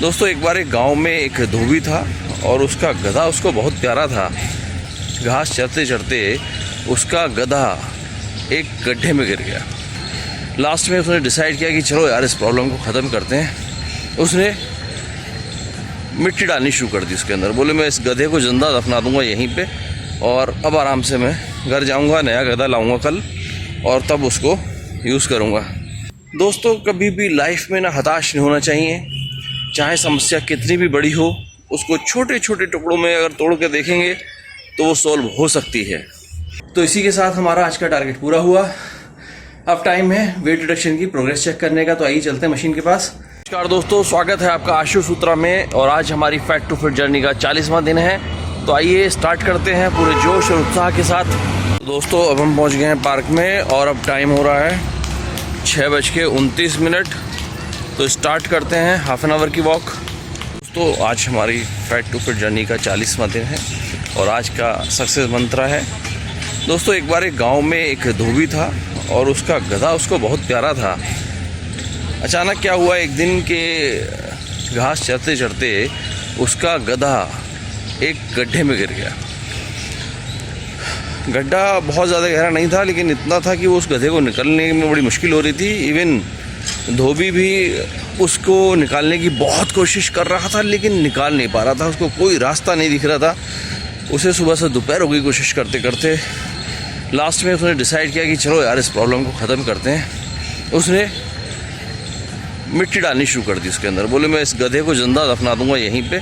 दोस्तों एक बार एक गांव में एक धोबी था और उसका गधा उसको बहुत प्यारा था। घास चरते चरते उसका गधा एक गड्ढे में गिर गया। लास्ट में उसने डिसाइड किया कि चलो यार इस प्रॉब्लम को ख़त्म करते हैं। उसने मिट्टी डालनी शुरू कर दी उसके अंदर। बोले मैं इस गधे को ज़िंदा दफना दूंगा यहीं पे और अब आराम से मैं घर जाऊंगा, नया गधा लाऊंगा कल और तब उसको यूज़ करूंगा। दोस्तों कभी भी लाइफ में ना हताश नहीं होना चाहिए। चाहे समस्या कितनी भी बड़ी हो, उसको छोटे छोटे टुकड़ों में अगर तोड़ के देखेंगे तो वो सॉल्व हो सकती है। तो इसी के साथ हमारा आज का टारगेट पूरा हुआ। अब टाइम है वेट रिडक्शन की प्रोग्रेस चेक करने का, तो आइए चलते हैं मशीन के पास। नमस्कार दोस्तों, स्वागत है आपका आशु सूत्रा में और आज हमारी फैट टू फिट जर्नी का 40वां दिन है। तो आइए स्टार्ट करते हैं पूरे जोश और उत्साह के साथ। दोस्तों अब हम पहुंच गए हैं पार्क में और अब टाइम हो रहा है 6:29। तो स्टार्ट करते हैं हाफ एन आवर की वॉक। दोस्तों आज हमारी फैट टू फिट जर्नी का 40वां दिन है और आज का सक्सेस मंत्र है। दोस्तों एक बार एक गांव में एक धोबी था और उसका गधा उसको बहुत प्यारा था। अचानक क्या हुआ, एक दिन के घास चरते चरते उसका गधा एक गड्ढे में गिर गया। गड्ढा बहुत ज़्यादा गहरा नहीं था, लेकिन इतना था कि वो उस गधे को निकलने में बड़ी मुश्किल हो रही थी। इवन धोबी भी उसको निकालने की बहुत कोशिश कर रहा था, लेकिन निकाल नहीं पा रहा था। उसको कोई रास्ता नहीं दिख रहा था। उसे सुबह से दोपहर हो गई कोशिश करते करते। लास्ट में उसने डिसाइड किया कि चलो यार इस प्रॉब्लम को ख़त्म करते हैं। उसने मिट्टी डालनी शुरू कर दी उसके अंदर। बोले मैं इस गधे को ज़िंदा दफना दूंगा यहीं पे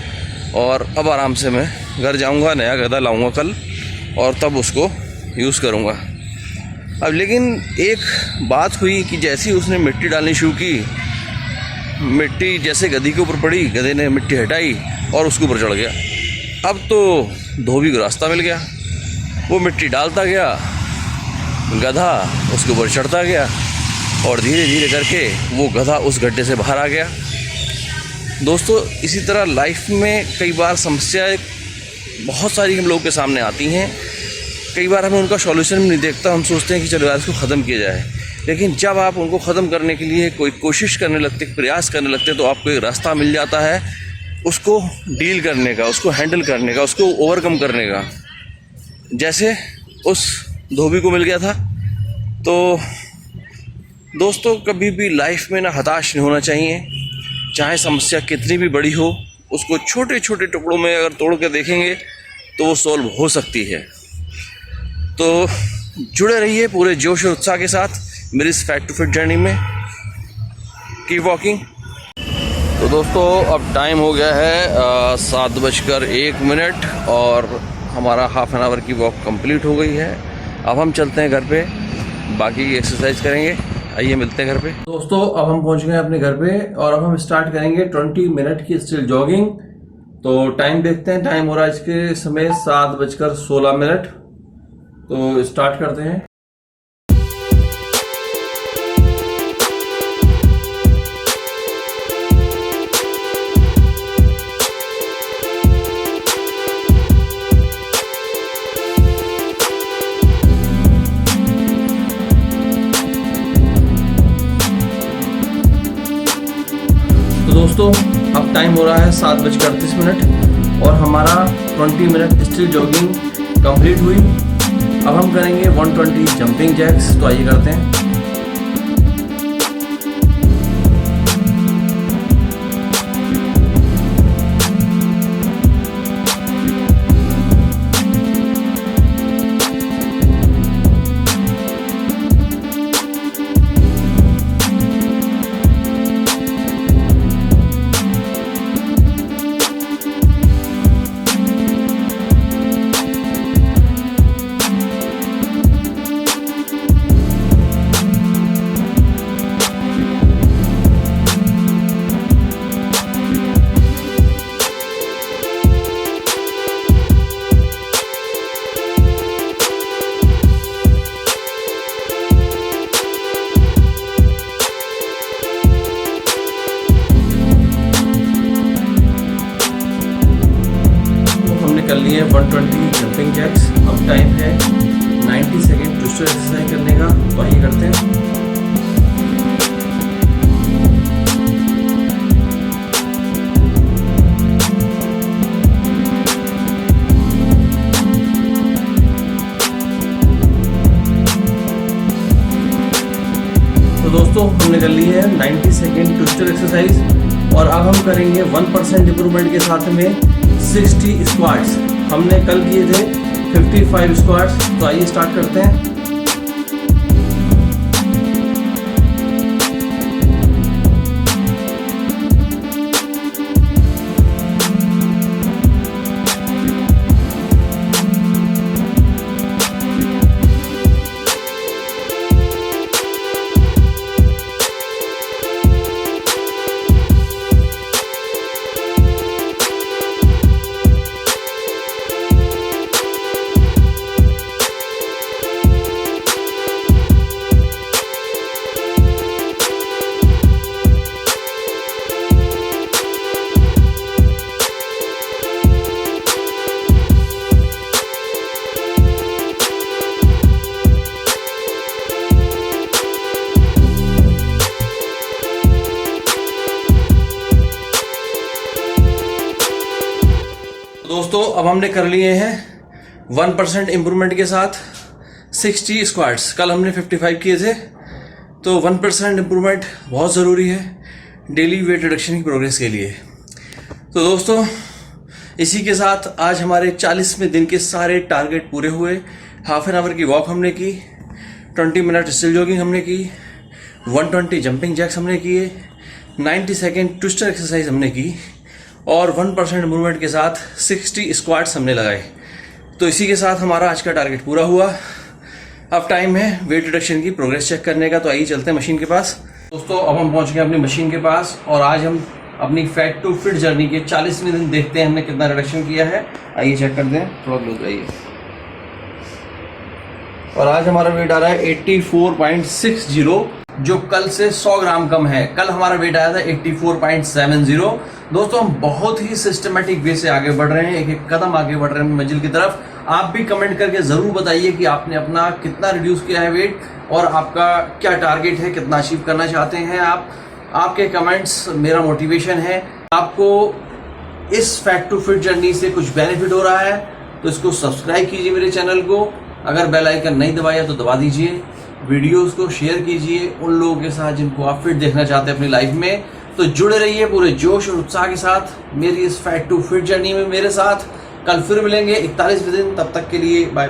और अब आराम से मैं घर जाऊंगा, नया गधा लाऊंगा कल और तब उसको यूज़ करूंगा। अब लेकिन एक बात हुई कि जैसे ही उसने मिट्टी डालनी शुरू की, मिट्टी जैसे गधी के ऊपर पड़ी, गधे ने मिट्टी हटाई और उसके ऊपर चढ़ गया। अब तो धोबी को रास्ता मिल गया। वो मिट्टी डालता गया, गधा उसके ऊपर चढ़ता गया और धीरे धीरे करके वो गधा उस गड्ढे से बाहर आ गया। दोस्तों इसी तरह लाइफ में कई बार समस्याएं बहुत सारी हम लोगों के सामने आती हैं। कई बार हमें उनका सॉल्यूशन भी नहीं देखता। हम सोचते हैं कि चलो यार इसको ख़त्म किया जाए, लेकिन जब आप उनको ख़त्म करने के लिए कोई कोशिश करने लगते, प्रयास करने लगते, तो आपको एक रास्ता मिल जाता है उसको डील करने का, उसको हैंडल करने का, उसको ओवरकम करने का, जैसे उस धोबी को मिल गया था। तो दोस्तों कभी भी लाइफ में ना हताश नहीं होना चाहिए। चाहे समस्या कितनी भी बड़ी हो, उसको छोटे छोटे टुकड़ों में अगर तोड़ के देखेंगे तो वो सॉल्व हो सकती है। तो जुड़े रहिए पूरे जोश और उत्साह के साथ मेरी इस फैट टू फिट जर्नी में। Keep walking. तो दोस्तों अब टाइम हो गया है 7:01 और हमारा हाफ एन आवर की वॉक कंप्लीट हो गई है। अब हम चलते हैं घर पे, बाकी की एक्सरसाइज करेंगे। आइए मिलते हैं घर पे। दोस्तों अब हम पहुंच गए हैं अपने घर पे और अब हम स्टार्ट करेंगे 20 मिनट की स्टिल जॉगिंग। तो टाइम देखते हैं, टाइम हो रहा है इसके समय 7:16। तो स्टार्ट करते हैं। तो दोस्तों अब टाइम हो रहा है 7:38 और हमारा 20 मिनट स्टिल जॉगिंग कंप्लीट हुई। अब हम करेंगे 120 जंपिंग जैक्स। तो आइए करते हैं। कर लिए 120 जंपिंग जैक्स। अब टाइम है 90 सेकेंड ट्विस्टर एक्सरसाइज करने का। तो आइए करते हैं। हमने कर ली है 90 सेकेंड ट्विस्टर एक्सरसाइज और अब हम करेंगे 1% इम्प्रूवमेंट के साथ में 60 स्क्वाट्स। हमने कल किए थे 55 स्क्वाट्स। तो आइए स्टार्ट करते हैं। दोस्तों अब हमने कर लिए हैं 1% इम्प्रूवमेंट के साथ 60 स्क्वाट्स। कल हमने 55 किए थे। तो 1% इम्प्रूवमेंट बहुत ज़रूरी है डेली वेट रिडक्शन की प्रोग्रेस के लिए। तो दोस्तों इसी के साथ आज हमारे 40वें दिन के सारे टारगेट पूरे हुए। हाफ एन आवर की वॉक हमने की, 20 मिनट स्टिल जॉगिंग हमने की, 120 जंपिंग जैक्स हमने किए, 90 सेकेंड ट्विस्टर एक्सरसाइज हमने की और 1% मूवमेंट के साथ 60 स्क्वाट्स हमने लगाए। तो इसी के साथ हमारा आज का टारगेट पूरा हुआ। अब टाइम है वेट रिडक्शन की प्रोग्रेस चेक करने का। तो आइए चलते हैं मशीन के पास। दोस्तों अब हम पहुंच गए अपनी मशीन के पास और आज हम अपनी फैट टू फिट जर्नी के 40वें दिन देखते हैं हमने कितना रिडक्शन किया है। आइए चेक कर दें, थोड़ा क्लोज आइए। और आज हमारा वेट आ रहा है 84.60 जो कल से 100 ग्राम कम है। कल हमारा वेट आया था 84.70। दोस्तों हम बहुत ही सिस्टमेटिक वे से आगे बढ़ रहे हैं, एक एक कदम आगे बढ़ रहे हैं मंजिल की तरफ। आप भी कमेंट करके ज़रूर बताइए कि आपने अपना कितना रिड्यूस किया है वेट और आपका क्या टारगेट है, कितना अचीव करना चाहते हैं आप। आपके कमेंट्स मेरा मोटिवेशन है। आपको इस फैट टू फिट जर्नी से कुछ बेनिफिट हो रहा है तो इसको सब्सक्राइब कीजिए मेरे चैनल को। अगर बेल आइकन नहीं दबाया तो दबा दीजिए। वीडियोस को शेयर कीजिए उन लोगों के साथ जिनको आप फिट देखना चाहते हैं अपनी लाइफ में। तो जुड़े रहिए पूरे जोश और उत्साह के साथ मेरी इस फैट टू फिट जर्नी में मेरे साथ। कल फिर मिलेंगे 41वें दिन। तब तक के लिए बाय।